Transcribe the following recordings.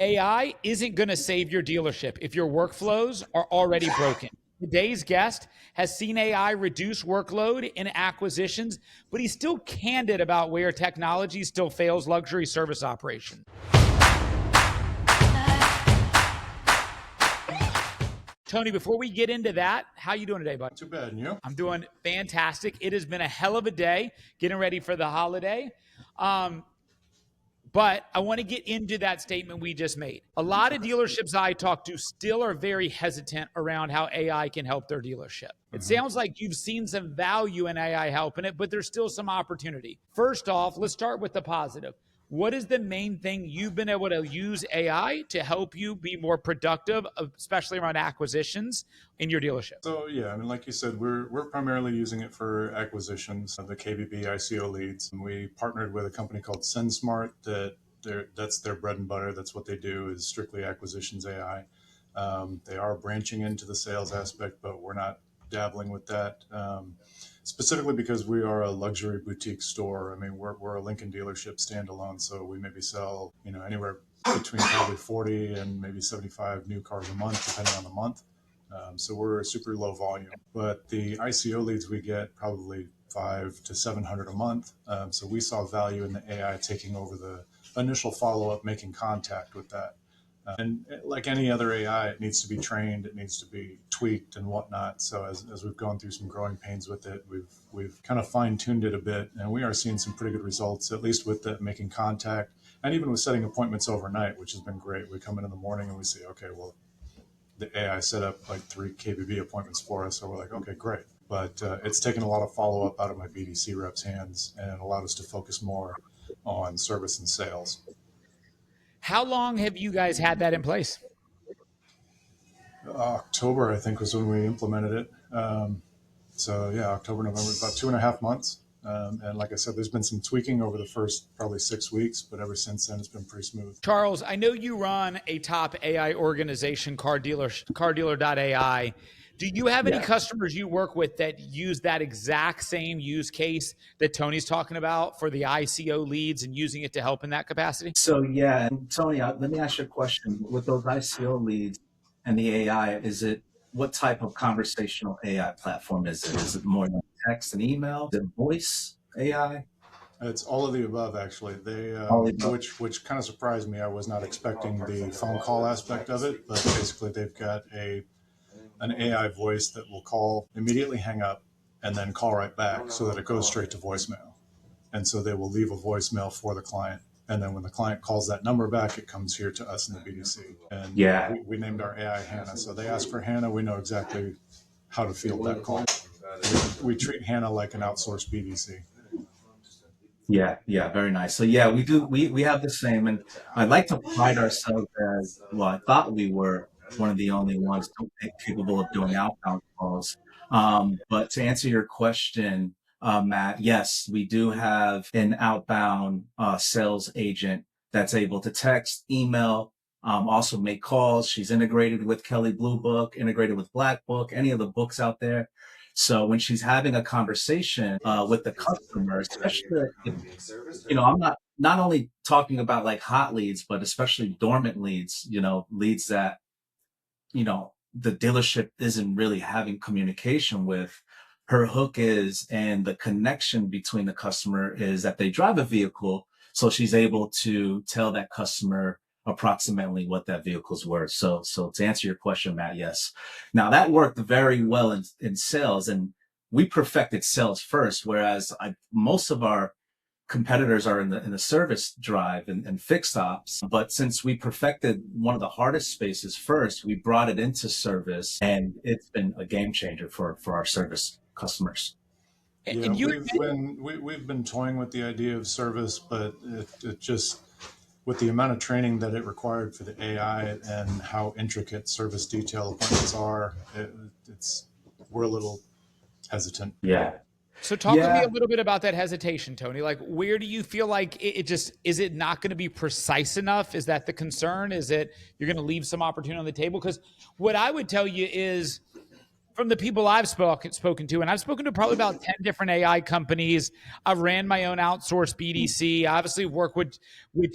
AI isn't going to save your dealership if your workflows are already broken. Today's guest has seen AI reduce workload in acquisitions, but he's still candid about where technology still fails luxury service operations. Tony, before we get into that, how you doing today, bud? Too bad, and you? I'm doing fantastic. It has been a hell of a day getting ready for the holiday. But I want to get into that statement we just made. A lot of dealerships I talk to still are very hesitant around how AI can help their dealership. It sounds like you've seen some value in AI helping it, but there's still some opportunity. First off, let's start with the positive. What is the main thing you've been able to use AI to help you be more productive, especially around acquisitions in your dealership? So yeah, I mean, like you said, we're primarily using it for acquisitions, the KBB ICO leads. And we partnered with a company called SendSmart that's their bread and butter. That's what they do, is strictly acquisitions AI. They are branching into the sales aspect, but we're not dabbling with that. Specifically because we are a luxury boutique store. I mean, we're a Lincoln dealership standalone, so we maybe sell, anywhere between probably 40 and maybe 75 new cars a month, depending on the month. So we're super low volume, but the ICO leads we get probably 500 to 700 a month. So we saw value in the AI taking over the initial follow-up, making contact with that. And like any other AI, it needs to be trained, it needs to be tweaked and whatnot. So as we've gone through some growing pains with it, we've kind of fine-tuned it a bit, and we are seeing some pretty good results, at least with the making contact, and even with setting appointments overnight, which has been great. We come in the morning and we say, okay, well, the AI set up like 3 KBB appointments for us. So we're like, okay, great. But it's taken a lot of follow-up out of my BDC reps' hands and allowed us to focus more on service and sales. How long have you guys had that in place? October, I think, was when we implemented it. So yeah, October, November, about 2.5 months. And like I said, there's been some tweaking over the first probably 6 weeks, but ever since then, it's been pretty smooth. Charles, I know you run a top AI organization, car-dealer.ai. Do you have any customers you work with that use that exact same use case that Tony's talking about for the ICO leads and using it to help in that capacity? So yeah, and Tony, let me ask you a question. With those ICO leads and the AI, what type of conversational AI platform is it? Is it more than text and email? Is it voice AI? It's all of the above, actually. Which kind of surprised me. I was not expecting the phone call aspect of it, but basically they've got an AI voice that will call, immediately hang up, and then call right back so that it goes straight to voicemail. And so they will leave a voicemail for the client. And then when the client calls that number back, it comes here to us in the BDC. And we named our AI Hannah. So they ask for Hannah, we know exactly how to field that call. We treat Hannah like an outsourced BDC. Yeah, very nice. So yeah, we have the same, and I like to pride ourselves as, well, I thought we were one of the only ones capable of doing outbound calls. But to answer your question, Matt, yes, we do have an outbound sales agent that's able to text, email, also make calls. She's integrated with Kelley Blue Book, integrated with Black Book, any of the books out there. So when she's having a conversation with the customer, especially, I'm not only talking about like hot leads, but especially dormant leads, leads that, the dealership isn't really having communication with. Her hook is, and the connection between the customer is that they drive a vehicle. So she's able to tell that customer approximately what that vehicle's worth. So to answer your question, Matt, yes. Now that worked very well in sales, and we perfected sales first, whereas most of our competitors are in the service drive and fixed ops. But since we perfected one of the hardest spaces first, we brought it into service, and it's been a game changer for our service customers. Yeah, we've been toying with the idea of service, but it just, with the amount of training that it required for the AI and how intricate service detail appointments are, we're a little hesitant. Yeah. So talk to me a little bit about that hesitation, Tony. Like, where do you feel like is it not going to be precise enough? Is that the concern? Is it you're going to leave some opportunity on the table? Because what I would tell you is from the people I've spoken to, and I've spoken to probably about 10 different AI companies. I've ran my own outsourced BDC. I obviously work with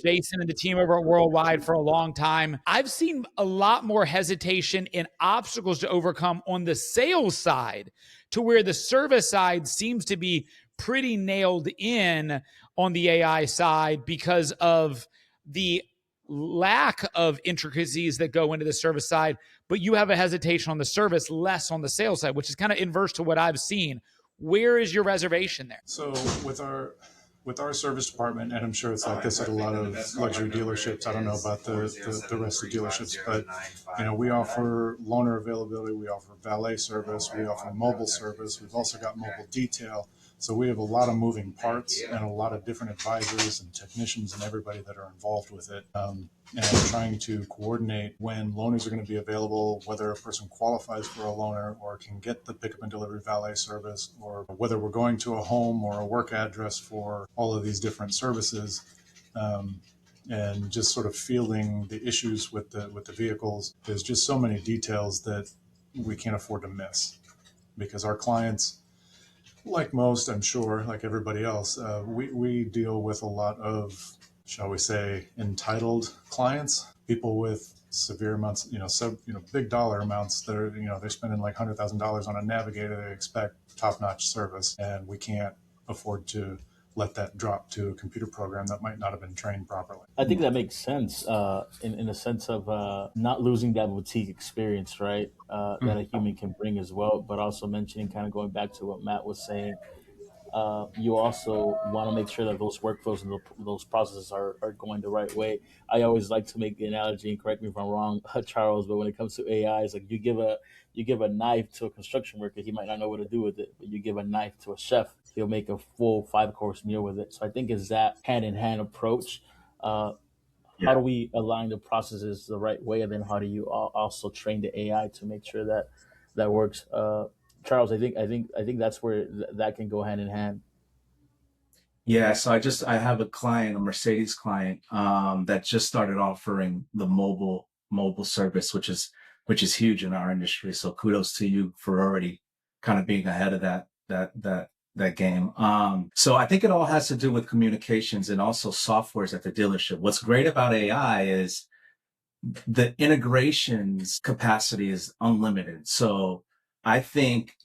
Jason and the team over at Worldwide for a long time. I've seen a lot more hesitation and obstacles to overcome on the sales side, to where the service side seems to be pretty nailed in on the AI side because of the lack of intricacies that go into the service side, but you have a hesitation on the service, less on the sales side, which is kind of inverse to what I've seen. Where is your reservation there? So with our service department, and I'm sure it's like this at a lot of luxury dealerships. I don't know about the rest of the dealerships, but we offer loaner availability, we offer valet service, we offer mobile service. We've also got mobile detail. So we have a lot of moving parts and a lot of different advisors and technicians and everybody that are involved with it. And trying to coordinate when loaners are going to be available, whether a person qualifies for a loaner or can get the pickup and delivery valet service, or whether we're going to a home or a work address for all of these different services. And just sort of fielding the issues with the vehicles. There's just so many details that we can't afford to miss, because our clients, like most, I'm sure, like everybody else, we deal with a lot of, shall we say, entitled clients, people with severe amounts, big dollar amounts that are, they're spending like $100,000 on a Navigator. They expect top-notch service, and we can't afford to let that drop to a computer program that might not have been trained properly. I think that makes sense in a sense of not losing that boutique experience, right? That a human can bring as well, but also mentioning, kind of going back to what Matt was saying, you also want to make sure that those workflows and those processes are going the right way. I always like to make the analogy, and correct me if I'm wrong, Charles, but when it comes to AI, it's like you give a knife to a construction worker, he might not know what to do with it, but you give a knife to a chef, he'll make a full 5-course meal with it. So I think it's that hand-in-hand approach. How do we align the processes the right way, and then how do you also train the AI to make sure that works? Charles, I think that's where that can go hand in hand. Yeah, so I have a client, a Mercedes client, that just started offering the mobile service, which is huge in our industry. So kudos to you for already kind of being ahead of that game. So I think it all has to do with communications and also softwares at the dealership. What's great about AI is the integrations capacity is unlimited. So I think,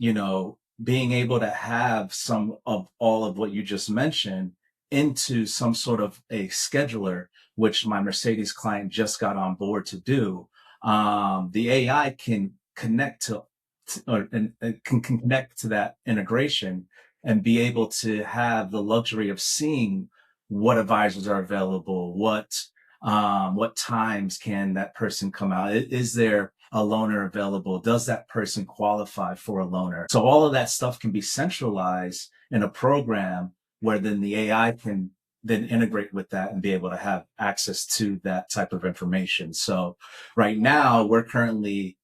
being able to have some of all of what you just mentioned into some sort of a scheduler, which my Mercedes client just got on board to do, the AI can connect to can connect to that integration and be able to have the luxury of seeing what advisors are available, what times can that person come out? Is there a loaner available? Does that person qualify for a loaner? So all of that stuff can be centralized in a program where then the AI can then integrate with that and be able to have access to that type of information. So right now we're currently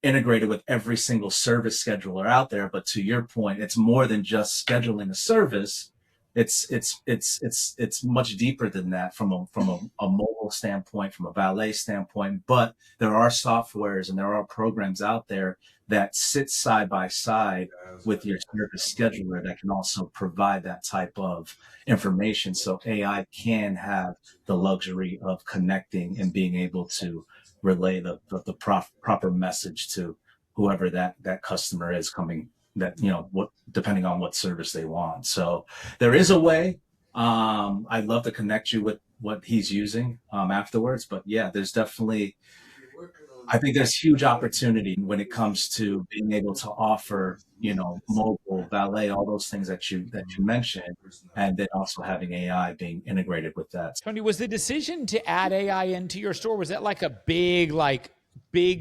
integrated with every single service scheduler out there. But to your point, it's more than just scheduling a service. It's much deeper than that from a mobile standpoint, from a valet standpoint. But there are softwares and there are programs out there that sit side by side with your service scheduler that can also provide that type of information. So AI can have the luxury of connecting and being able to relay the proper message to whoever that customer is coming, that, what, depending on what service they want. So there is a way. I'd love to connect you with what he's using afterwards, but yeah, there's definitely, I think there's huge opportunity when it comes to being able to offer, mobile, valet, all those things that you mentioned, and then also having AI being integrated with that. Tony, was the decision to add AI into your store, was that like a big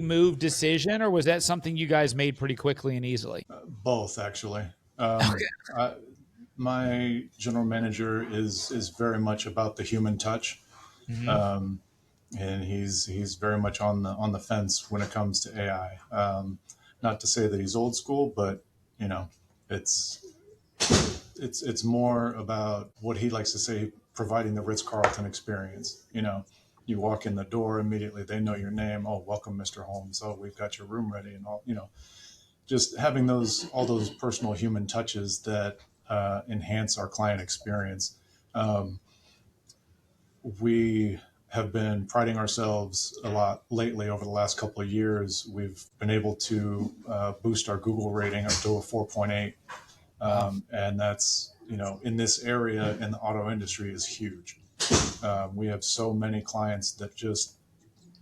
move decision, or was that something you guys made pretty quickly and easily? Both, actually. My general manager is very much about the human touch. Mm-hmm. And he's very much on the fence when it comes to AI. Not to say that he's old school, but it's more about what he likes to say, providing the Ritz-Carlton experience. You walk in the door, immediately they know your name. Oh, welcome, Mr. Holmes. Oh, we've got your room ready, and all. just having all those personal human touches that enhance our client experience. We have been priding ourselves a lot lately over the last couple of years. We've been able to boost our Google rating up to a 4.8. And that's, in this area in the auto industry is huge. We have so many clients that just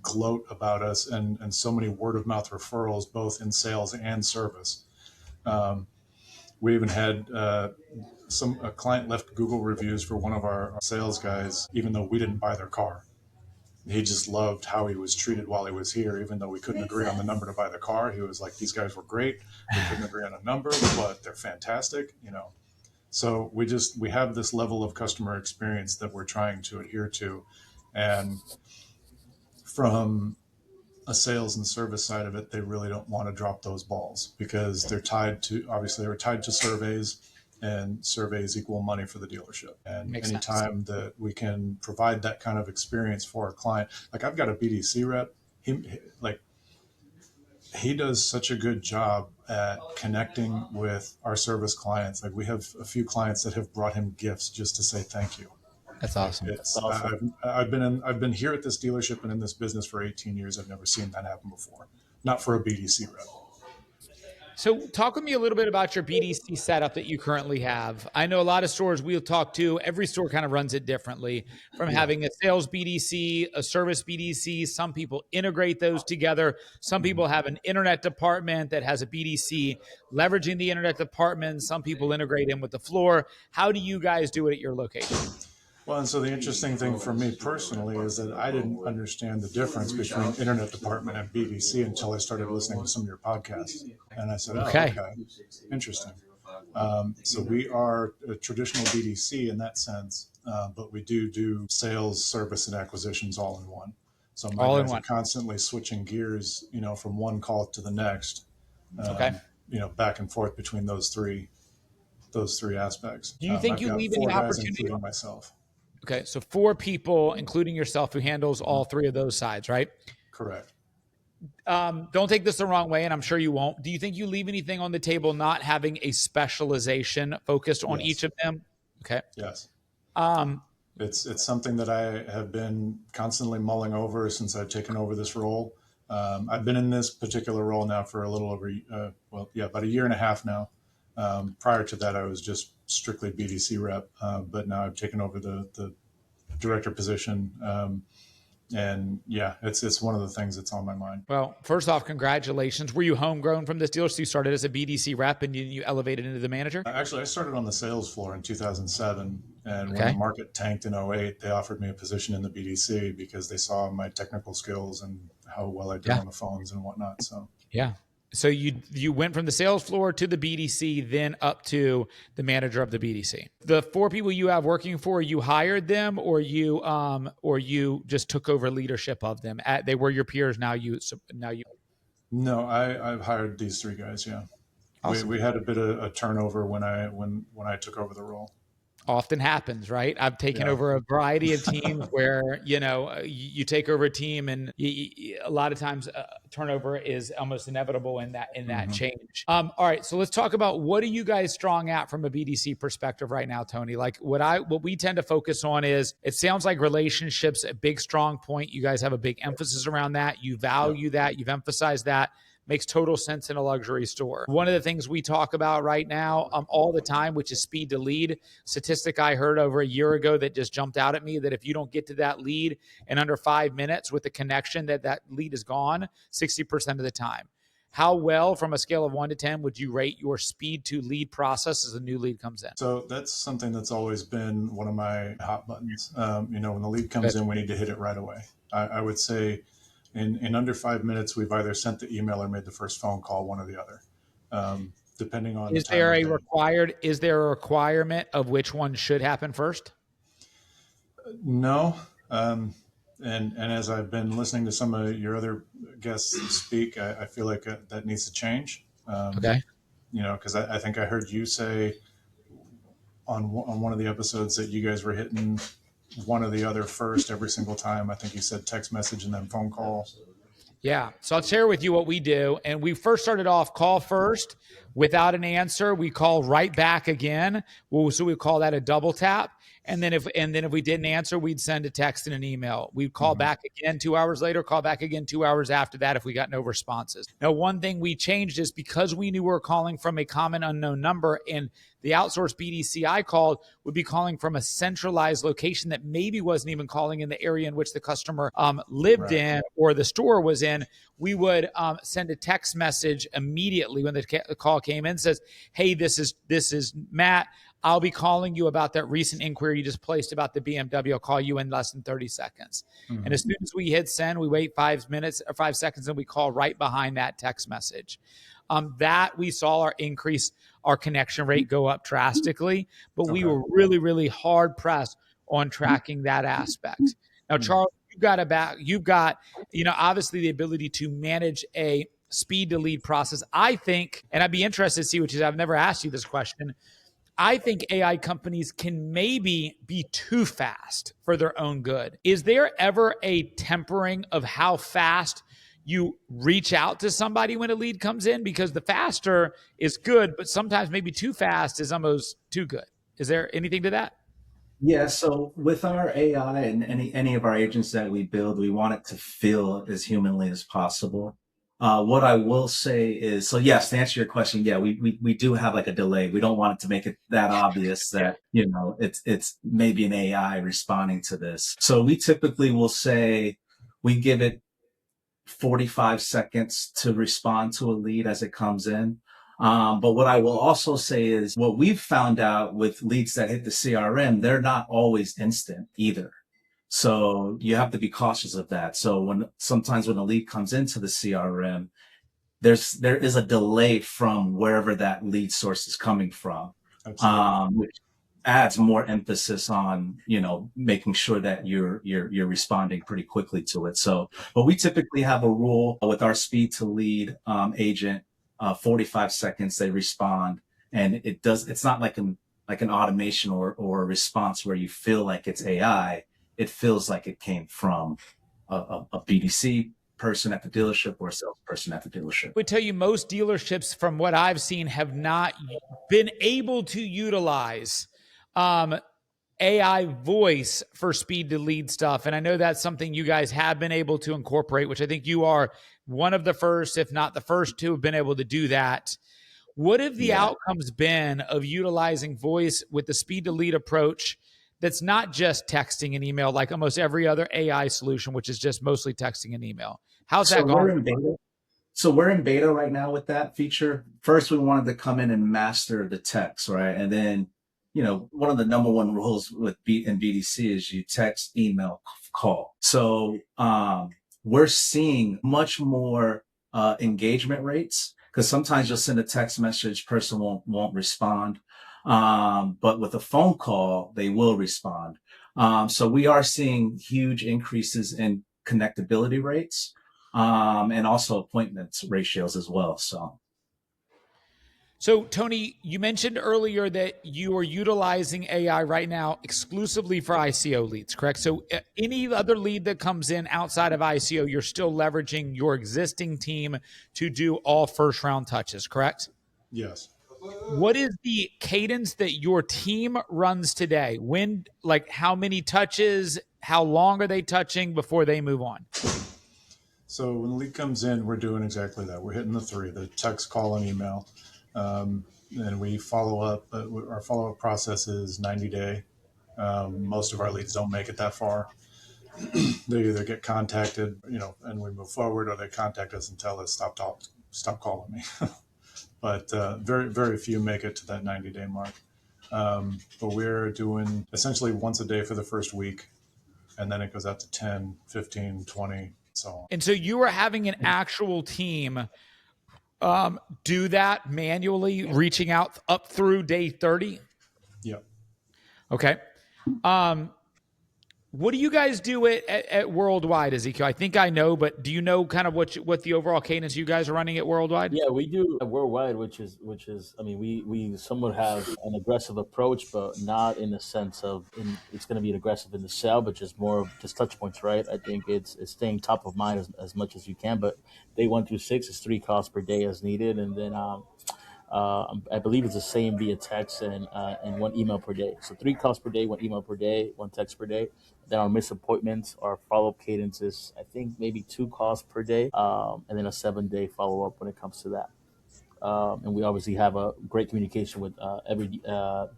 gloat about us and so many word of mouth referrals, both in sales and service. We even had a client left Google reviews for one of our sales guys, even though we didn't buy their car. He just loved how he was treated while he was here, even though we couldn't agree on the number to buy the car. He was like, these guys were great. We couldn't agree on a number, but they're fantastic, So we have this level of customer experience that we're trying to adhere to. And from a sales and service side of it, they really don't want to drop those balls because they're tied to surveys, and surveys equal money for the dealership. And Makes anytime that we can provide that kind of experience for our client, like I've got a BDC rep, he does such a good job at connecting with our service clients. Like we have a few clients that have brought him gifts just to say thank you. That's awesome. It's awesome. I've been here at this dealership and in this business for 18 years. I've never seen that happen before. Not for a BDC rep. So talk with me a little bit about your BDC setup that you currently have. I know a lot of stores we'll talk to, every store kind of runs it differently, from having a sales BDC, a service BDC. Some people integrate those together. Some people have an internet department that has a BDC leveraging the internet department. Some people integrate in with the floor. How do you guys do it at your location? Well, and so the interesting thing for me personally is that I didn't understand the difference between internet department and BDC until I started listening to some of your podcasts. And I said, okay, interesting. So we are a traditional BDC in that sense, but we do sales, service, and acquisitions all in one. So my guys are constantly switching gears, from one call to the next, back and forth between those three aspects. Do you think you leave any opportunity? Including myself. Okay, so 4 people, including yourself, who handles all 3 of those sides, right? Correct. Don't take this the wrong way, and I'm sure you won't. Do you think you leave anything on the table not having a specialization focused on each of them? Okay. Yes. It's something that I have been constantly mulling over since I've taken over this role. I've been in this particular role now for a little over, about a year and a half now. Prior to that, I was just strictly BDC rep, but now I've taken over the director position. It's one of the things that's on my mind. Well, first off, congratulations. Were you homegrown from this deal? So you started as a BDC rep and you elevated into the manager? Actually, I started on the sales floor in 2007. And when the market tanked in 2008, they offered me a position in the BDC because they saw my technical skills and how well I did on the phones and whatnot. So, So you went from the sales floor to the BDC, then up to the manager of the BDC. The 4 people you have working for you hired them, or you just took over leadership of them. They were your peers. Now you. No, I've hired these 3 guys. Yeah, awesome. We had a bit of a turnover when I took over the role. Often happens, right? I've taken over a variety of teams where, you take over a team and a lot of times turnover is almost inevitable in that change. All right. So let's talk about what are you guys strong at from a BDC perspective right now, Tony? Like what we tend to focus on is, it sounds like relationships, a big strong point. You guys have a big emphasis around that. You value that. You've emphasized that. Makes total sense in a luxury store. One of the things we talk about right now all the time, which is speed to lead. Statistic I heard over a year ago that just jumped out at me, that if you don't get to that lead in under 5 minutes with the connection, that lead is gone 60% of the time. How well, from a scale of 1 to 10, would you rate your speed to lead process as a new lead comes in? So that's something that's always been one of my hot buttons. When the lead comes in, we need to hit it right away. I would say in under 5 minutes, we've either sent the email or made the first phone call, one or the other, depending on. Is there a requirement of which one should happen first? No. And as I've been listening to some of your other guests speak, I feel like that needs to change. Because I think I heard you say on one of the episodes that you guys were hitting one or the other first every single time. I think you said text message and then phone call. Yeah. So I'll share with you what we do. And we first started off call first. Without an answer, we call right back again. So we call that a double tap. And then if we didn't answer, we'd send a text and an email. We'd call back again 2 hours later, call back again 2 hours after that if we got no responses. Now, one thing we changed is because we knew we were calling from a common unknown number, and the outsourced BDC I called would be calling from a centralized location that maybe wasn't even calling in the area in which the customer lived in or the store was in. We would send a text message immediately when the call came in, says, "Hey, this is Matt. I'll be calling you about that recent inquiry you just placed about the BMW. I'll call you in less than 30 seconds. And as soon as we hit send, we wait 5 minutes or 5 seconds, and we call right behind that text message. That we saw our connection rate go up drastically, but we were really, really hard pressed on tracking that aspect. Now, Charles, you've got, obviously the ability to manage a speed to lead process. I think, and I'd be interested to see, which is, I've never asked you this question. I think AI companies can maybe be too fast for their own good. Is there ever a tempering of how fast you reach out to somebody when a lead comes in? Because the faster is good, but sometimes maybe too fast is almost too good. Is there anything to that? Yeah, so with our AI and any of our agents that we build, we want it to feel as humanly as possible. What I will say is, so yes, to answer your question, yeah, we do have like a delay. We don't want it to make it that obvious that, it's maybe an AI responding to this. So we typically will say we give it 45 seconds to respond to a lead as it comes in. But what I will also say is what we've found out with leads that hit the CRM, they're not always instant either. So you have to be cautious of that. So sometimes when a lead comes into the CRM, there is a delay from wherever that lead source is coming from, which adds more emphasis on, making sure that you're responding pretty quickly to it. So, but we typically have a rule with our speed to lead agent, 45 seconds they respond, and it's not like an automation or a response where you feel like it's AI. It feels like it came from a BDC person at the dealership or a salesperson at the dealership. I would tell you most dealerships, from what I've seen, have not been able to utilize AI voice for speed to lead stuff. And I know that's something you guys have been able to incorporate, which I think you are one of the first, if not the first, to have been able to do that. What have the outcomes been of utilizing voice with the speed to lead approach that's not just texting and email like almost every other AI solution, which is just mostly texting and email? How's that going? So we're in beta right now with that feature. First, we wanted to come in and master the text, right? And then, one of the number one rules with in BDC is you text, email, call. So we're seeing much more engagement rates, because sometimes you'll send a text message, person won't respond. But with a phone call, they will respond. So we are seeing huge increases in connectability rates, and also appointments ratios as well. So Tony, you mentioned earlier that you are utilizing AI right now exclusively for ICO leads, correct? So any other lead that comes in outside of ICO, you're still leveraging your existing team to do all first round touches, correct? Yes. What is the cadence that your team runs today? How many touches, how long are they touching before they move on? So when the lead comes in, we're doing exactly that. We're hitting the three: the text, call, and email. And we follow up. Our follow-up process is 90-day. Most of our leads don't make it that far. They either get contacted, and we move forward, or they contact us and tell us, stop calling me. But very, very few make it to that 90-day mark. But we're doing essentially once a day for the first week, and then it goes out to 10, 15, 20, so on. And so you are having an actual team do that manually, reaching out up through day 30? Yeah. Okay. What do you guys do at Worldwide, Ezequiel? I think I know, but do you know kind of what the overall cadence you guys are running at Worldwide? Yeah, we do worldwide, which is I mean, we somewhat have an aggressive approach, but not in the sense of it's going to be aggressive in the sell, but just more of just touch points, right? I think it's staying top of mind as much as you can. But day 1 through 6 is 3 calls per day as needed, and then I believe it's the same via text and 1 email per day. So 3 calls per day, 1 email per day, 1 text per day. Then our missed appointments, our follow-up cadences, I think maybe 2 calls per day, and then a 7-day follow-up when it comes to that. And we obviously have a great communication with every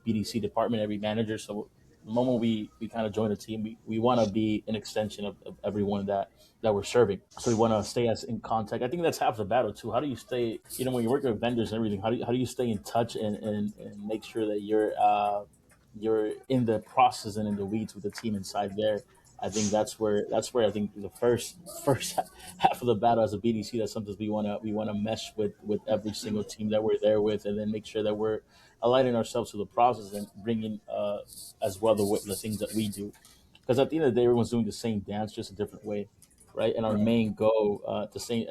BDC department, every manager. So the moment we kind of join the team, we want to be an extension of everyone that we're serving. So we want to stay as in contact. I think that's half the battle too. How do you stay, when you're working with vendors and everything, how do you stay in touch and make sure that you're in the process and in the weeds with the team inside there? I think that's where I think the first half of the battle as a BDC, that sometimes we wanna mesh with every single team that we're there with, and then make sure that we're aligning ourselves to the process and bringing as well the things that we do, because at the end of the day, everyone's doing the same dance, just a different way, right? And our main goal, the same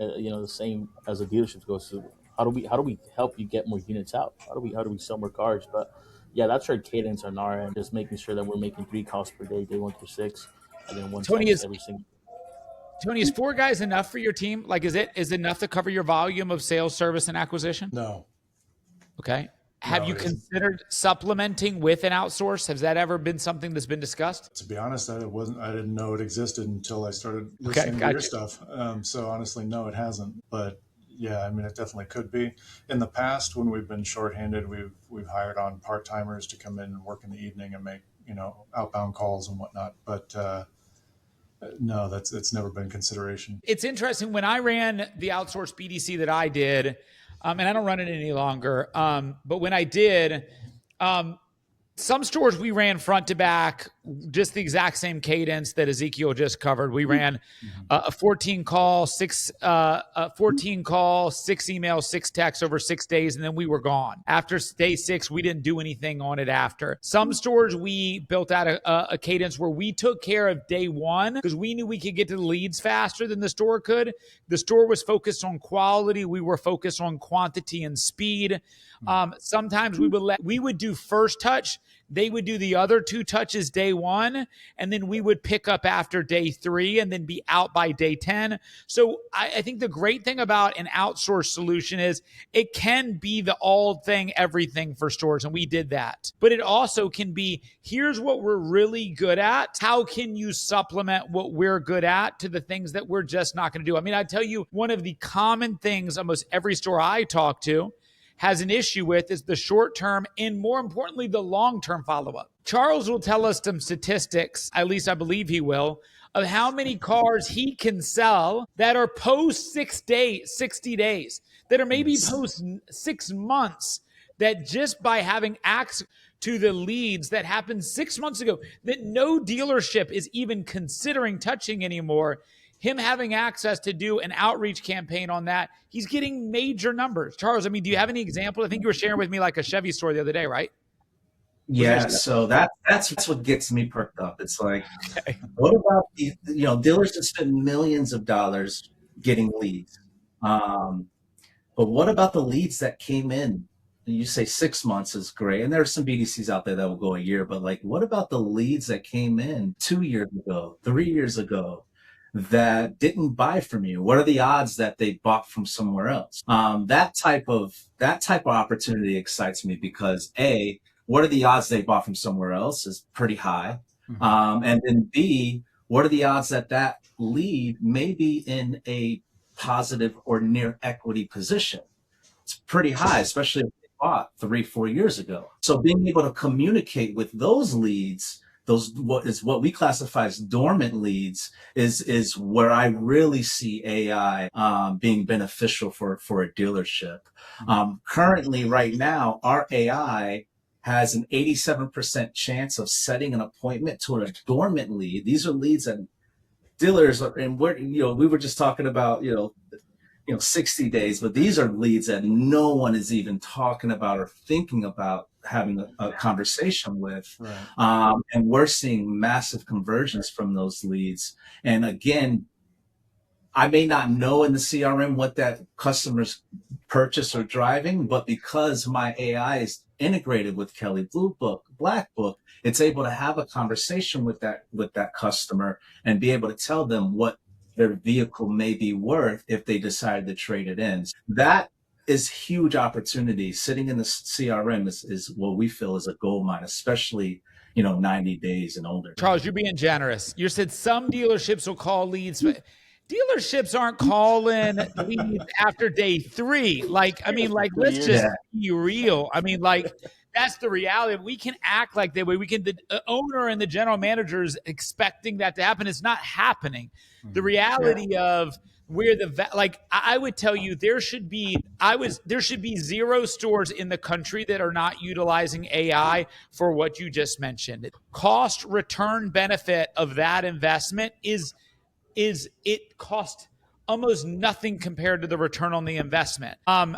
as the dealerships goes to how do we help you get more units out? How do we sell more cars? But yeah, that's our cadence on our end, just making sure that we're making 3 calls per day, day 1 through 6. And then 1 Tony, text every single. Tony, is 4 guys enough for your team? Like, is it enough to cover your volume of sales, service, and acquisition? No. Okay. Have you considered supplementing with an outsource? Has that ever been something that's been discussed? To be honest, I didn't know it existed until I started listening to your stuff. So honestly, no, it hasn't. But yeah, I mean, it definitely could be. In the past, when we've been shorthanded, we've hired on part-timers to come in and work in the evening and make, outbound calls and whatnot. But no, it's never been consideration. It's interesting. When I ran the outsourced BDC that I did, and I don't run it any longer, but when I did, some stores we ran front to back, just the exact same cadence that Ezequiel just covered. We ran a 14 call, 6 emails, 6 texts over 6 days, and then we were gone. After day 6, we didn't do anything on it after. Some stores we built out a cadence where we took care of day 1 because we knew we could get to the leads faster than the store could. The store was focused on quality. We were focused on quantity and speed. Sometimes we would do first touch. They would do the other 2 touches day 1, and then we would pick up after day 3 and then be out by day 10. So I think the great thing about an outsourced solution is it can be the all thing, everything for stores. And we did that, but it also can be, here's what we're really good at. How can you supplement what we're good at to the things that we're just not going to do? I mean, I tell you, one of the common things almost every store I talk to has an issue with is the short-term and, more importantly, the long-term follow-up. Charles will tell us some statistics, at least I believe he will, of how many cars he can sell that are post 60 days, that are maybe post 6 months, that just by having access to the leads that happened 6 months ago, that no dealership is even considering touching anymore, him having access to do an outreach campaign on that, he's getting major numbers. Charles, I mean, do you have any examples? I think you were sharing with me like a Chevy store the other day, right? Yeah, so that's what gets me perked up. It's like, what about the, dealers that spend millions of dollars getting leads? But what about the leads that came in? You say 6 months is great, and there are some BDCs out there that will go a year, but like, what about the leads that came in 2 years ago, 3 years ago, that didn't buy from you? What are the odds that they bought from somewhere else? That type of opportunity excites me because A, what are the odds they bought from somewhere else is pretty high. And then B, what are the odds that lead may be in a positive or near equity position? It's pretty high, especially if they bought 3-4 years ago. So being able to communicate with those leads, what we classify as dormant leads, is where I really see AI being beneficial for a dealership. Currently, right now, our AI has an 87% chance of setting an appointment to a dormant lead. These are leads that dealers are, and we were just talking about 60 days, but these are leads that no one is even talking about or thinking about having a conversation with. Right. And we're seeing massive conversions from those leads. And again, I may not know in the CRM what that customer's purchase or driving, but because my AI is integrated with Kelly Blue Book, Black Book, it's able to have a conversation with that customer and be able to tell them what their vehicle may be worth if they decide to trade it in. That is huge opportunity. Sitting in the CRM is what we feel is a gold mine, especially 90 days and older. Charles, you're being generous. You said some dealerships will call leads, but dealerships aren't calling leads after day 3. Let's just be real. That's the reality. We can act like that way. The owner and the general manager is expecting that to happen. It's not happening. The reality of where I would tell you, there should be 0 stores in the country that are not utilizing AI for what you just mentioned. Cost return benefit of that investment is it cost almost nothing compared to the return on the investment. I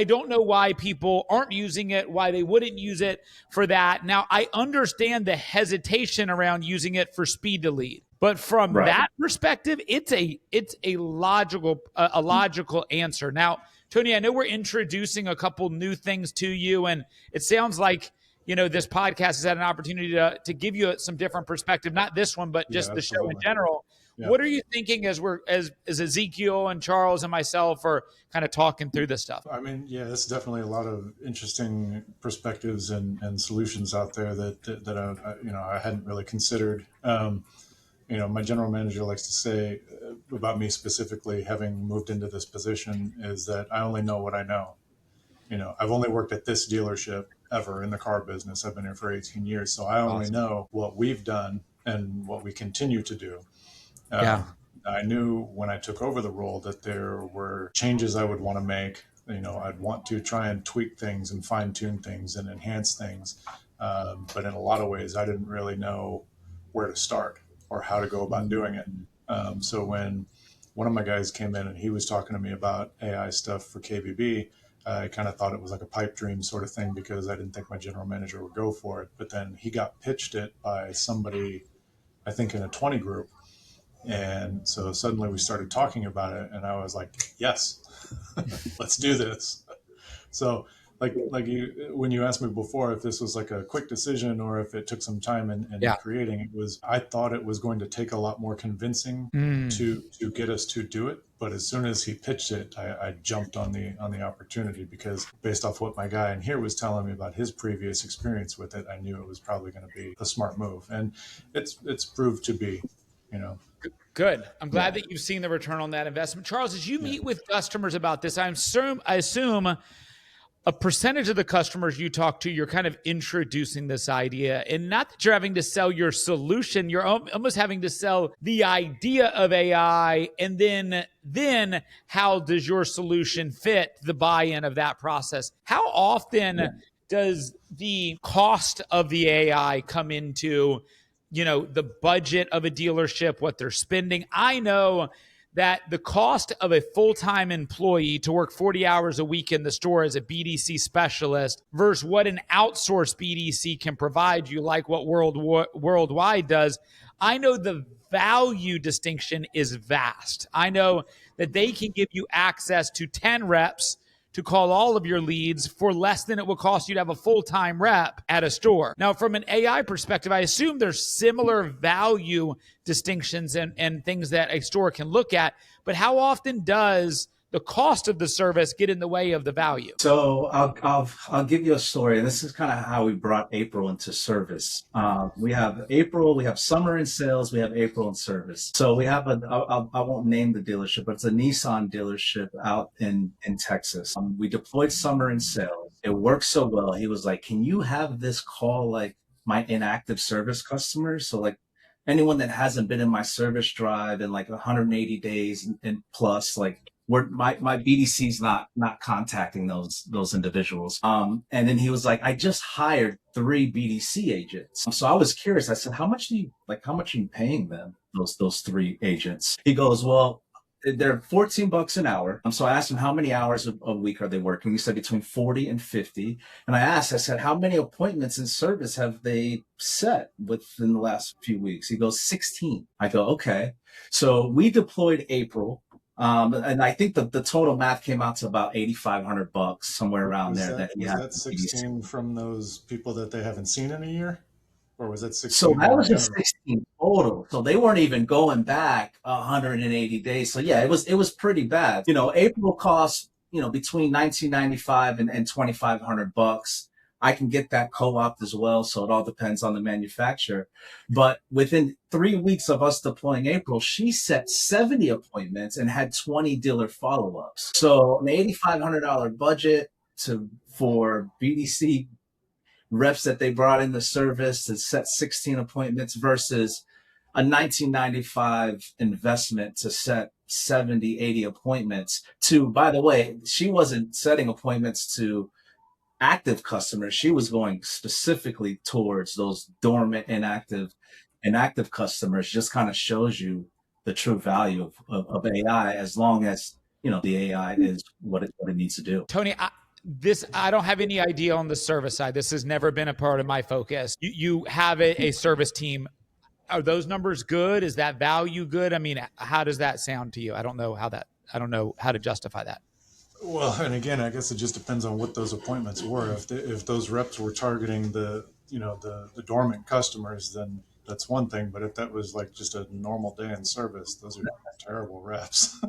don't know why people aren't using it, why they wouldn't use it for that. Now, I understand the hesitation around using it for speed to lead, but from that perspective, it's a logical answer. Now, Tony, I know we're introducing a couple new things to you, and it sounds like this podcast has had an opportunity to give you some different perspective, not this one, but just the show in general. Yeah. What are you thinking as Ezequiel and Charles and myself are kind of talking through this stuff? There's definitely a lot of interesting perspectives and solutions out there that I hadn't really considered. My general manager likes to say about me specifically, having moved into this position, is that I only know what I know. I've only worked at this dealership ever in the car business. I've been here for 18 years. So I only know what we've done and what we continue to do. I knew when I took over the role that there were changes I would want to make. I'd want to try and tweak things and fine tune things and enhance things. But in a lot of ways, I didn't really know where to start or how to go about doing it. So when one of my guys came in and he was talking to me about AI stuff for KBB, I kind of thought it was like a pipe dream sort of thing because I didn't think my general manager would go for it. But then he got pitched it by somebody, I think in a 20 group. And so suddenly we started talking about it and I was like, yes, let's do this. So when you asked me before if this was like a quick decision or if it took some time in creating, I thought it was going to take a lot more convincing to get us to do it. But as soon as he pitched it, I jumped on the opportunity because based off what my guy in here was telling me about his previous experience with it, I knew it was probably going to be a smart move. And it's proved to be, Good. I'm glad that you've seen the return on that investment. Charles, as you meet with customers about this, I assume a percentage of the customers you talk to, you're kind of introducing this idea, and not that you're having to sell your solution, you're almost having to sell the idea of AI, and then how does your solution fit the buy-in of that process? How often does the cost of the AI come into the budget of a dealership, what they're spending? I know that the cost of a full-time employee to work 40 hours a week in the store as a BDC specialist versus what an outsourced BDC can provide you, like what Worldwide does, I know the value distinction is vast. I know that they can give you access to 10 reps to call all of your leads for less than it will cost you to have a full-time rep at a store. Now, from an AI perspective, I assume there's similar value distinctions and things that a store can look at, but how often does the cost of the service get in the way of the value? So I'll give you a story, and this is kind of how we brought April into service. We have April, we have summer in sales, we have April in service. So we have I won't name the dealership, but it's a Nissan dealership out in Texas. We deployed summer in sales. It worked so well. He was like, "Can you have this call like my inactive service customers? So like anyone that hasn't been in my service drive in like 180 days and plus, like." My BDC's not contacting those individuals. And then he was like, I just hired 3 BDC agents. So I was curious. I said, how much are you paying them, those 3 agents? He goes, well, they're $14 an hour. So I asked him how many hours a week are they working. He said between 40 and 50. And I said, how many appointments in service have they set within the last few weeks? He goes, 16. I go, okay. So we deployed April. And I think the total math came out to about $8,500, somewhere around there. Was that 16 from those people that they haven't seen in a year? Or was that 16? So that was just 16 total. So they weren't even going back 180 days. So yeah, it was pretty bad. April cost, between $1,995 and $2,500. I can get that co-op as well. So it all depends on the manufacturer. But within 3 weeks of us deploying April, she set 70 appointments and had 20 dealer follow-ups. So an $8,500 budget for BDC reps that they brought in the service to set 16 appointments versus a $1,995 investment to set 70, 80 appointments by the way, she wasn't setting appointments to active customers. She was going specifically towards those dormant, inactive customers. Just kind of shows you the true value of AI, as long as, the AI is what it needs to do. Tony, I don't have any idea on the service side. This has never been a part of my focus. You have a service team. Are those numbers good? Is that value good? I mean, how does that sound to you? I don't know how to justify that. Well, and again, I guess it just depends on what those appointments were. If those reps were targeting the dormant customers, then that's one thing. But if that was like just a normal day in service, those are terrible reps.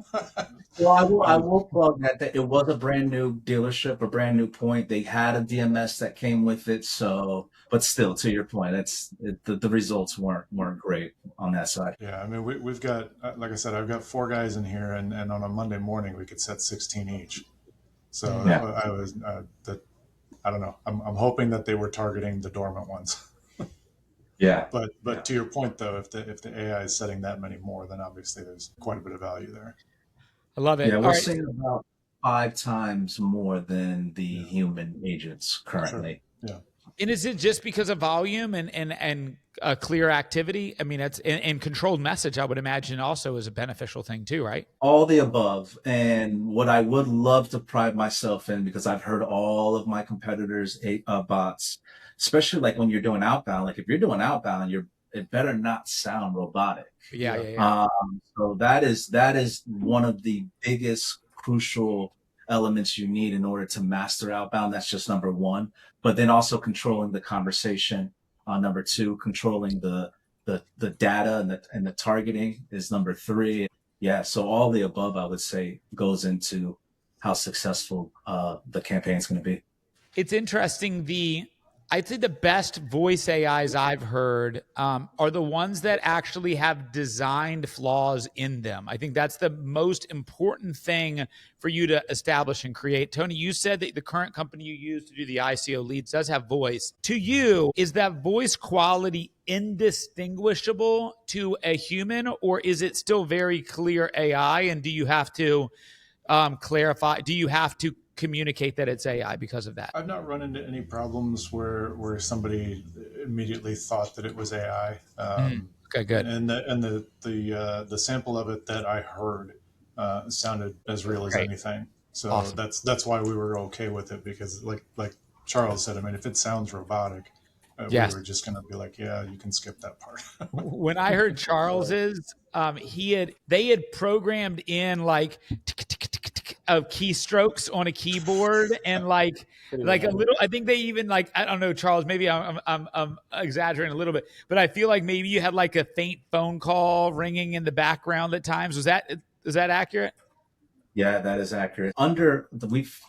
Well, I will plug that it was a brand new dealership, a brand new point. They had a DMS that came with it. So, but still, to your point, the results weren't great on that side. Yeah, I mean, we've got, like I said, I've got 4 guys in here, and on a Monday morning we could set 16 each. So yeah. I don't know. I'm hoping that they were targeting the dormant ones. Yeah. But to your point though, if the AI is setting that many more, then obviously there's quite a bit of value there. I love it. Yeah, we're seeing about 5 times more than the human agents currently. Sure. Yeah. And is it just because of volume and clear activity? I mean, and controlled message, I would imagine, also is a beneficial thing too, right? All the above. And what I would love to pride myself in, because I've heard all of my competitors' bots, especially like when you're doing outbound. Like if you're doing outbound, it better not sound robotic. Yeah. So that is one of the biggest crucial elements you need in order to master outbound. That's just number one. But then also controlling the conversation. Number 2, controlling the data and the targeting is number 3. Yeah. So all the above, I would say, goes into how successful the campaign is going to be. It's interesting. I'd say the best voice AIs I've heard are the ones that actually have designed flaws in them. I think that's the most important thing for you to establish and create. Tony, you said that the current company you use to do the ICO leads does have voice. To you, is that voice quality indistinguishable to a human, or is it still very clear AI? And do you have to clarify? Do you have to communicate that it's AI because of that? I've not run into any problems where somebody immediately thought that it was AI. Okay, good. And the sample of it that I heard sounded as real as anything. So awesome. That's why we were okay with it, because like Charles said, I mean, if it sounds robotic, yes, we were just going to be like, yeah, you can skip that part. When I heard Charles's, they had programmed in like of keystrokes on a keyboard and like a little. I think they even I don't know, Charles. Maybe I'm exaggerating a little bit, but I feel like maybe you had like a faint phone call ringing in the background at times. Is that accurate? Yeah, that is accurate. We've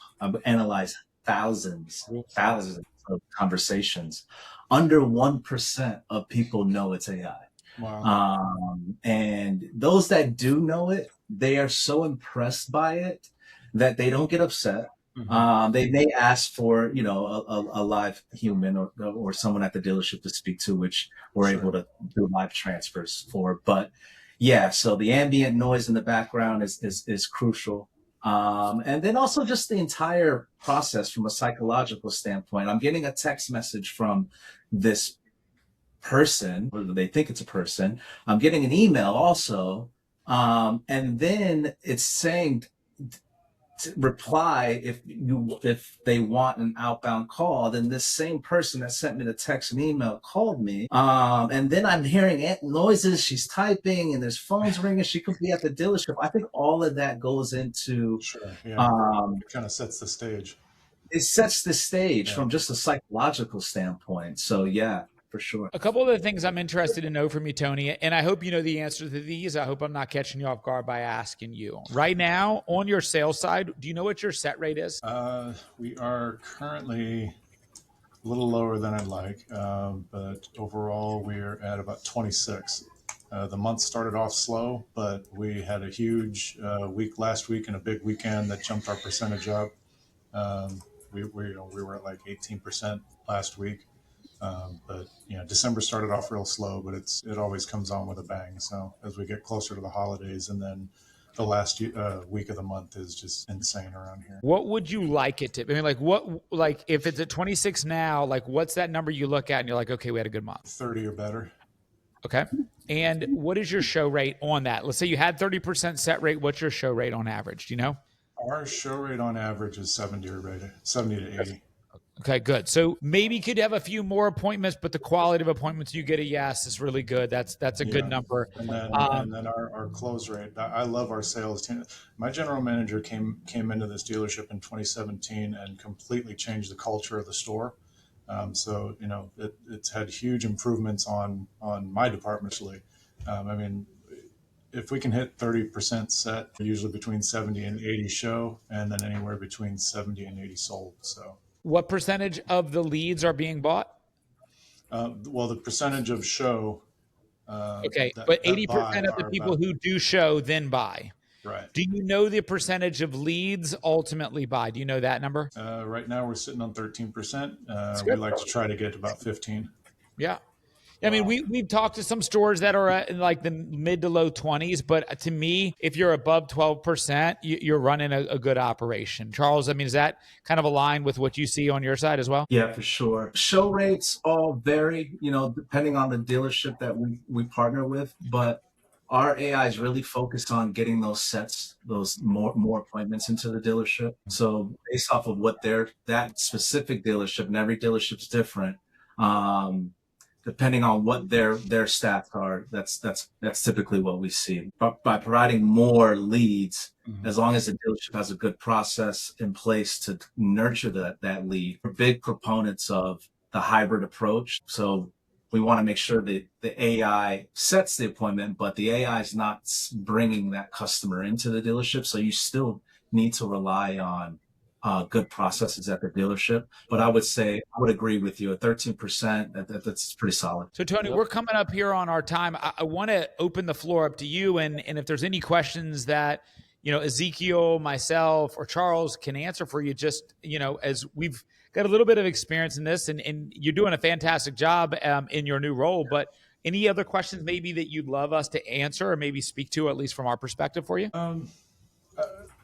analyzed thousands of conversations. Under 1% of people know it's AI. Wow. And those that do know it, they are so impressed by it that they don't get upset. Mm-hmm. They may ask for, a live human or someone at the dealership to speak to, which we're able to do live transfers for. But yeah, so the ambient noise in the background is crucial. And then also just the entire process from a psychological standpoint. I'm getting a text message from this person, or they think it's a person. I'm getting an email also And then it's saying to reply if they want an outbound call. Then this same person that sent me the text and email called me, and then I'm hearing noises. She's typing and there's phones ringing. She could be at the dealership. I think all of that goes into Sure. Yeah. It kind of sets the stage. It sets the stage from just a psychological standpoint. So yeah, for sure. A couple of the things I'm interested to know from you, Tony, and I hope you know the answer to these. I hope I'm not catching you off guard by asking you. Right now, on your sales side, do you know what your set rate is? We are currently a little lower than I'd like, but overall we're at about 26. The month started off slow, but we had a huge week last week and a big weekend that jumped our percentage up. We were at like 18% last week. But December started off real slow, but it always comes on with a bang. So as we get closer to the holidays, and then the last week of the month is just insane around here. What would you like it to? I mean, like if it's at 26 now, like what's that number you look at and you're like, okay, we had a good month. 30 or better. Okay. And what is your show rate on that? Let's say you had 30% set rate. What's your show rate on average? Do you know? Our show rate on average is 70 to 80. Okay, good. So maybe you could have a few more appointments, but the quality of appointments you get a yes is really good. That's a good number. And then our close rate. I love our sales team. My general manager came into this dealership in 2017 and completely changed the culture of the store. So it's had huge improvements on my department. Actually, I mean, if we can hit 30% set, usually between 70 and 80 show, and then anywhere between 70 and 80 sold. So. What percentage of the leads are being bought? Well, the percentage of show. Okay, but 80% of the people who do show then buy. Right. Do you know the percentage of leads ultimately buy? Do you know that number? Right now we're sitting on 13%. We like to try to get about 15. Yeah. I mean, we've talked to some stores that are in like the mid to low 20s, but to me, if you're above 12%, you're running a good operation. Charles, I mean, is that kind of aligned with what you see on your side as well? Yeah, for sure. Show rates all vary, depending on the dealership that we partner with, but our AI is really focused on getting those sets, those more appointments into the dealership. So based off of what that specific dealership, and every dealership's different, depending on what their stats are, that's typically what we see. But by providing more leads, as long as the dealership has a good process in place to nurture that lead, we're big proponents of the hybrid approach. So we want to make sure that the AI sets the appointment, but the AI is not bringing that customer into the dealership. So you still need to rely on good processes at the dealership. But I would agree with you at 13%. That's pretty solid. So Tony, we're coming up here on our time. I want to open the floor up to you. And if there's any questions that, Ezequiel, myself, or Charles can answer for you, just, as we've got a little bit of experience in this and you're doing a fantastic job in your new role, but any other questions maybe that you'd love us to answer or maybe speak to, at least from our perspective for you?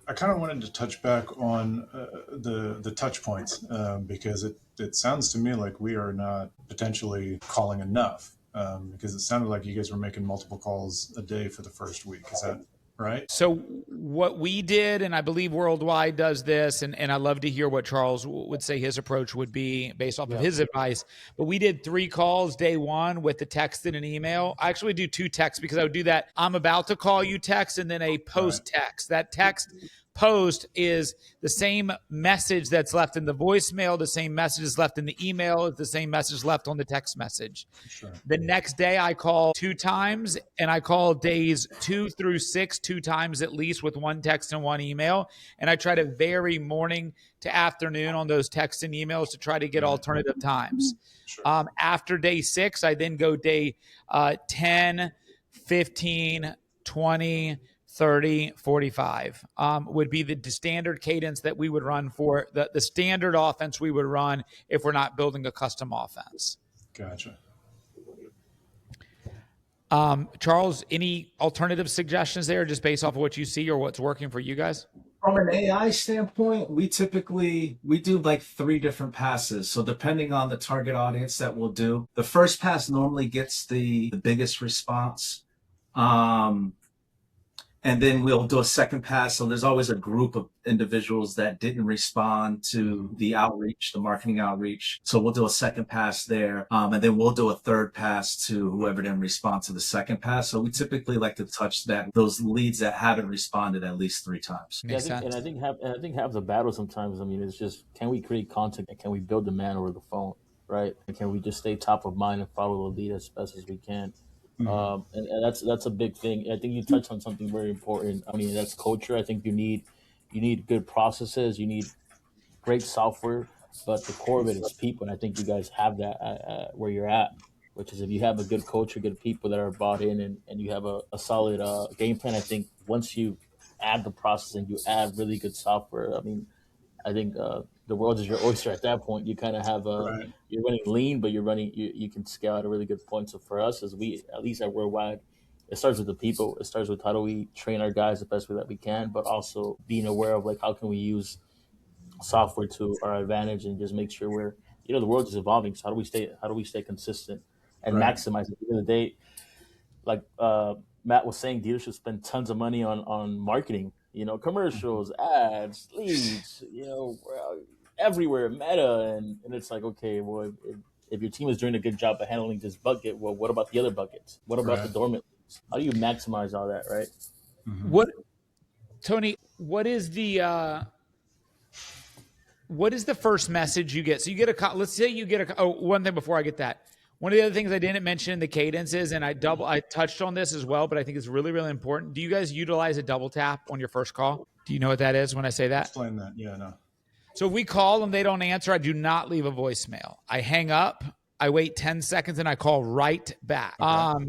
I kind of wanted to touch back on the touch points because it sounds to me like we are not potentially calling enough because it sounded like you guys were making multiple calls a day for the first week. Is that right? So what we did, and I believe Worldwide does this, and I'd love to hear what Charles would say his approach would be based off of his advice, but we did 3 calls day one with the text and an email. I actually do 2 texts because I would do that. I'm about to call you text and then a post text. That text post is the same message that's left in the voicemail, the same message is left in the email, the same message left on the text message. Sure. The next day I call 2 times, and I call days 2 through 6 2 times at least with 1 text and 1 email. And I try to vary morning to afternoon on those texts and emails to try to get alternative times. Sure. After day 6, I then go day 10, 15, 20, 30, 45 would be the standard cadence that we would run for the standard offense we would run if we're not building a custom offense. Gotcha. Charles, any alternative suggestions there just based off of what you see or what's working for you guys? From an AI standpoint, we do like 3 different passes. So depending on the target audience that we'll do, the first pass normally gets the biggest response. and then we'll do a second pass. So there's always a group of individuals that didn't respond to the outreach, the marketing outreach. So we'll do a second pass there. And then we'll do a third pass to whoever didn't respond to the second pass. So we typically like to touch those leads that haven't responded at least 3 times. Yeah, I think half the battle sometimes, I mean, it's just, can we create content and can we build demand over the phone, right? And can we just stay top of mind and follow the lead as best as we can? And that's a big thing. I think you touched on something very important. I mean, that's culture. I think you need good processes. You need great software, but the core of it is people. And I think you guys have that where you're at, which is if you have a good culture, good people that are bought in, and you have a solid game plan. I think once you add the process and you add really good software, I mean, I think the world is your oyster at that point. You kind of have you're running lean, but you can scale at a really good point. So for us, as we, at least at Worldwide, it starts with the people. It starts with how do we train our guys the best way that we can, but also being aware of like how can we use software to our advantage and just make sure we're, the world is evolving. So how do we stay consistent and maximize it? At the end of the day, like Matt was saying, dealerships spend tons of money on marketing, commercials, ads, leads, everywhere, meta. And it's like, okay, well, if your team is doing a good job of handling this bucket, well, what about the other buckets? What about the dormant leads? How do you maximize all that, right? Tony, what is the first message you get? So you get let's say you get one thing before I get that. One of the other things I didn't mention in the cadence is, and I touched on this as well, but I think it's really, really important. Do you guys utilize a double tap on your first call? Do you know what that is when I say that? Explain that. Yeah, no. So if we call them, they don't answer, I do not leave a voicemail. I hang up, I wait 10 seconds, and I call right back. Okay.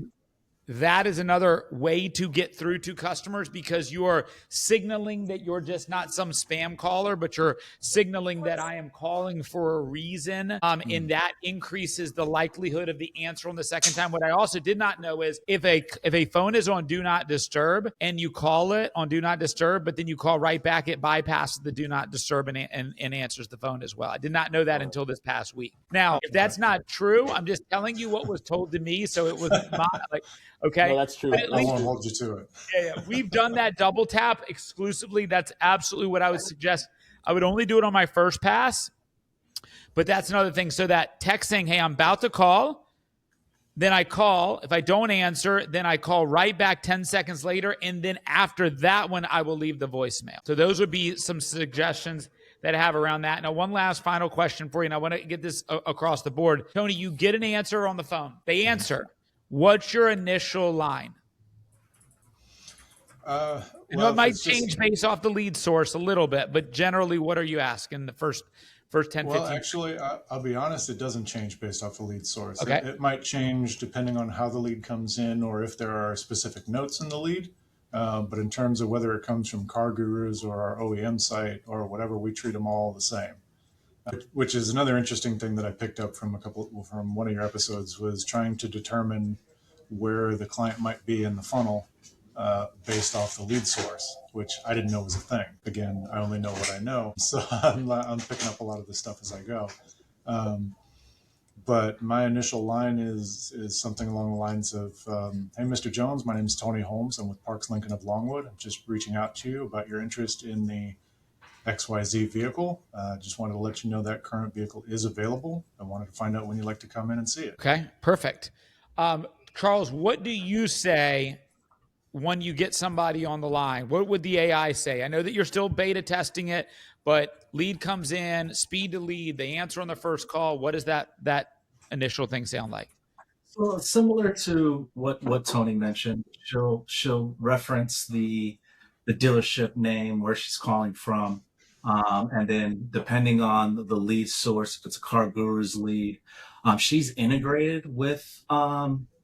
That is another way to get through to customers because you are signaling that you're just not some spam caller, but you're signaling that I am calling for a reason. And that increases the likelihood of the answer on the second time. What I also did not know is if a phone is on do not disturb and you call it on do not disturb, but then you call right back, it bypasses the do not disturb and answers the phone as well. I did not know that until this past week. Now, if that's not true, I'm just telling you what was told to me. So it was not like, okay. No, that's true. I won't hold you to it. Yeah. We've done that double tap exclusively. That's absolutely what I would suggest. I would only do it on my first pass, but that's another thing. So that text saying, hey, I'm about to call, then I call. If I don't answer, then I call right back 10 seconds later. And then after that one, I will leave the voicemail. So those would be some suggestions that I have around that. Now, one last final question for you, and I want to get this across the board. Tony, you get an answer on the phone. They answer. What's your initial line? It might change based off the lead source a little bit, but generally, what are you asking the first 10, 15? Well, actually, I'll be honest, it doesn't change based off the lead source. Okay. It might change depending on how the lead comes in or if there are specific notes in the lead. But in terms of whether it comes from Car Gurus or our OEM site or whatever, we treat them all the same. Which is another interesting thing that I picked up from one of your episodes was trying to determine where the client might be in the funnel based off the lead source, which I didn't know was a thing. Again, I only know what I know, so I'm picking up a lot of this stuff as I go. But my initial line is something along the lines of, hey, Mr. Jones, my name is Tony Holmes. I'm with Parks Lincoln of Longwood. I'm just reaching out to you about your interest in the XYZ vehicle. Just wanted to let you know that current vehicle is available. I wanted to find out when you'd like to come in and see it. Okay, perfect. Charles, what do you say when you get somebody on the line? What would the AI say? I know that you're still beta testing it, but lead comes in, speed to lead, they answer on the first call. What does that initial thing sound like? So similar to what Tony mentioned, she'll reference the dealership name, where she's calling from. And then depending on the lead source, if it's a Car Guru's lead, she's integrated with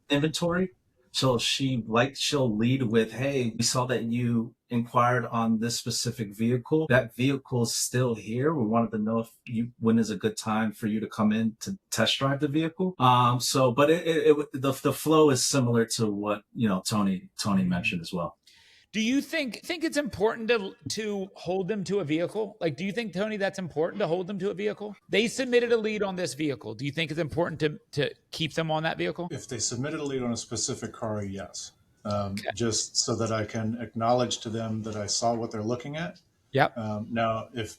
inventory. So she'll lead with, hey, we saw that you inquired on this specific vehicle. That vehicle is still here. We wanted to know when is a good time for you to come in to test drive the vehicle. But the flow is similar to what Tony mentioned as well. Do you think it's important to hold them to a vehicle? Like, do you think, Tony, that's important to hold them to a vehicle? They submitted a lead on this vehicle. Do you think it's important to keep them on that vehicle? If they submitted a lead on a specific car, yes. just so that I can acknowledge to them that I saw what they're looking at. Yep. Now, if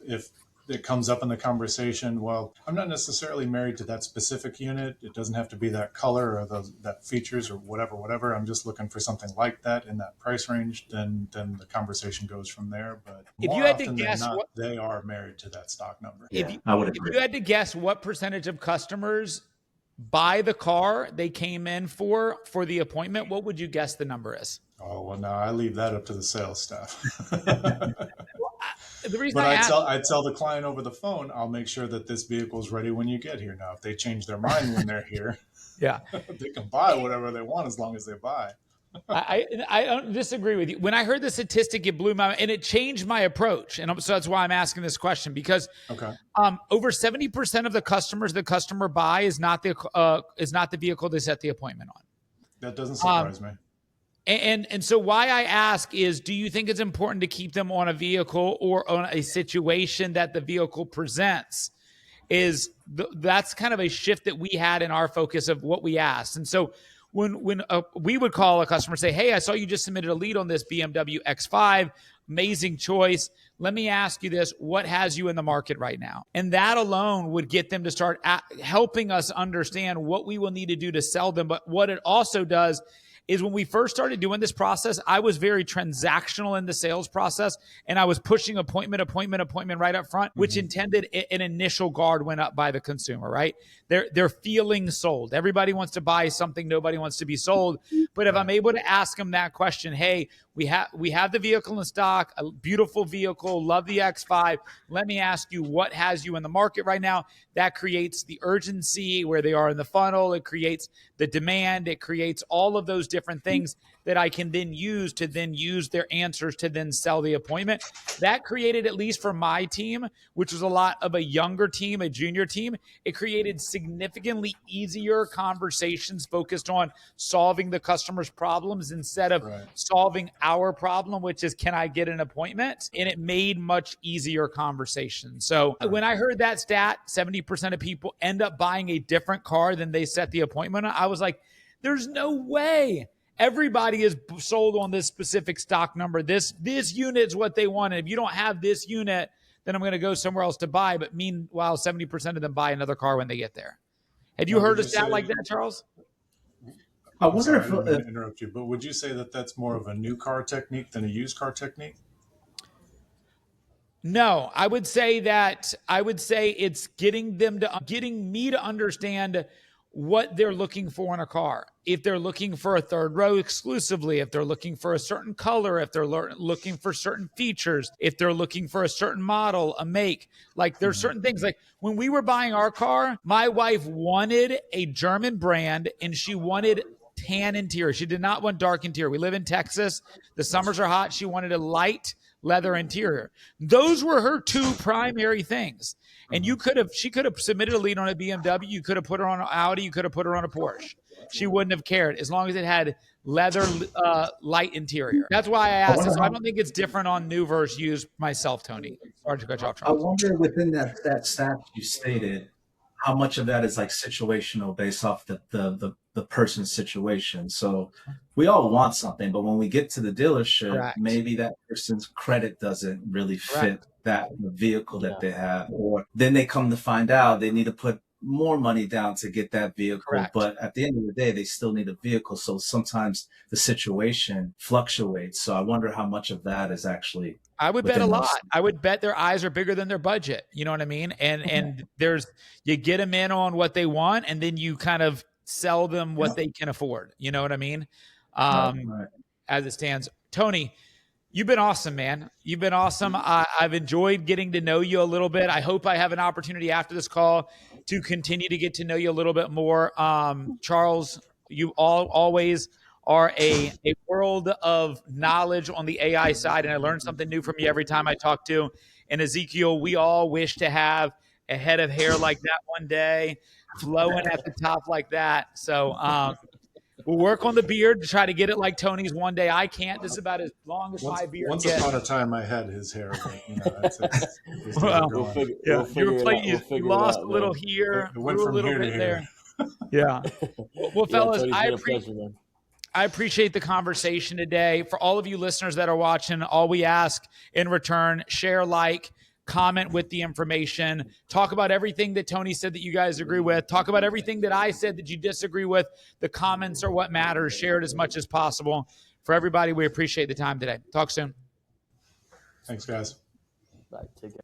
it comes up in the conversation, well, I'm not necessarily married to that specific unit. It doesn't have to be that color or that features or whatever. I'm just looking for something like that in that price range. Then the conversation goes from there. But If more you had to often than guess not, what, they are married to that stock number. I would if agree. you had to guess what percentage of customers buy the car they came in for the appointment, what would you guess the number is? Oh, well, now I leave that up to the sales staff. The reason But I I tell the client over the phone, I'll make sure that this vehicle is ready when you get here. Now, if they change their mind when they're here, yeah, they can buy whatever they want as long as they buy. I don't disagree with you. When I heard the statistic, it blew my mind, and it changed my approach. And so that's why I'm asking this question, because over 70% of the customers the customer buy is not the vehicle they set the appointment on. That doesn't surprise me. And so why I ask is, do you think it's important to keep them on a vehicle or on a situation that the vehicle presents? That's kind of a shift that we had in our focus of what we asked. And so when we would call a customer and say, hey, I saw you just submitted a lead on this BMW X5, amazing choice. Let me ask you this, what has you in the market right now? And that alone would get them to start helping us understand what we will need to do to sell them. But what it also does is when we first started doing this process, I was very transactional in the sales process, and I was pushing appointment right up front, which intended an initial guard went up by the consumer, right? They're feeling sold. Everybody wants to buy something. Nobody wants to be sold. But if I'm able to ask them that question, hey, we have the vehicle in stock, a beautiful vehicle, love the X5. Let me ask you, what has you in the market right now? That creates the urgency where they are in the funnel. It creates the demand. It creates all of those different things that I can then use their answers to then sell the appointment. That created, at least for my team, which was a lot of a younger team, a junior team, it created significantly easier conversations focused on solving the customer's problems instead of solving our problem, which is, can I get an appointment? And it made much easier conversations. So when I heard that stat, 70% of people end up buying a different car than they set the appointment on, I was like, there's no way. Everybody is sold on this specific stock number. This unit is what they want. And if you don't have this unit, then I'm going to go somewhere else to buy. But meanwhile, 70% of them buy another car when they get there. Have you heard a stat like that, Charles? I wonder if I didn't mean to interrupt you, but would you say that that's more of a new car technique than a used car technique? No, I would say it's getting me to understand what they're looking for in a car. If they're looking for a third row exclusively, if they're looking for a certain color, if they're looking for certain features, if they're looking for a certain model, a make, like there's certain things. Like when we were buying our car, my wife wanted a German brand and she wanted tan interior. She did not want dark interior. We live in Texas. The summers are hot. She wanted a light leather interior. Those were her two primary things. And she could have submitted a lead on a BMW. You could have put her on an Audi. You could have put her on a Porsche. She wouldn't have cared as long as it had leather light interior. That's why I asked this. I don't think it's different on new versus used myself, Tony. Sorry to cut you off, Charles. I wonder within that stat you stated, how much of that is like situational based off the person's situation. So we all want something, but when we get to the dealership, maybe that person's credit doesn't really fit that vehicle that they have, or then they come to find out they need to put more money down to get that vehicle. But at the end of the day, they still need a vehicle. So sometimes the situation fluctuates. So I wonder how much of that is actually. I would bet a lot. I would bet their eyes are bigger than their budget. You know what I mean? And you get them in on what they want, and then you kind of sell them what they can afford. You know what I mean? As it stands. Tony, you've been awesome, man. You've been awesome. I've enjoyed getting to know you a little bit. I hope I have an opportunity after this call to continue to get to know you a little bit more. Charles, you always are a world of knowledge on the AI side, and I learn something new from you every time I talk to. And Ezequiel, we all wish to have a head of hair like that one day, flowing at the top like that. So we'll work on the beard to try to get it like Tony's one day. I can't. This is about as long as my beard Once gets. upon a time, I had his hair. But, You lost a little here, it went grew a from little here to bit here. there. Yeah. Well, fellas, Tony, I it's been a pleasure, man. I appreciate the conversation today. For all of you listeners that are watching, all we ask in return, share, like, comment with the information, talk about everything that Tony said that you guys agree with, talk about everything that I said that you disagree with. The comments are what matters. Share it as much as possible. For everybody, we appreciate the time today. Talk soon. Thanks, guys. Bye. Take care.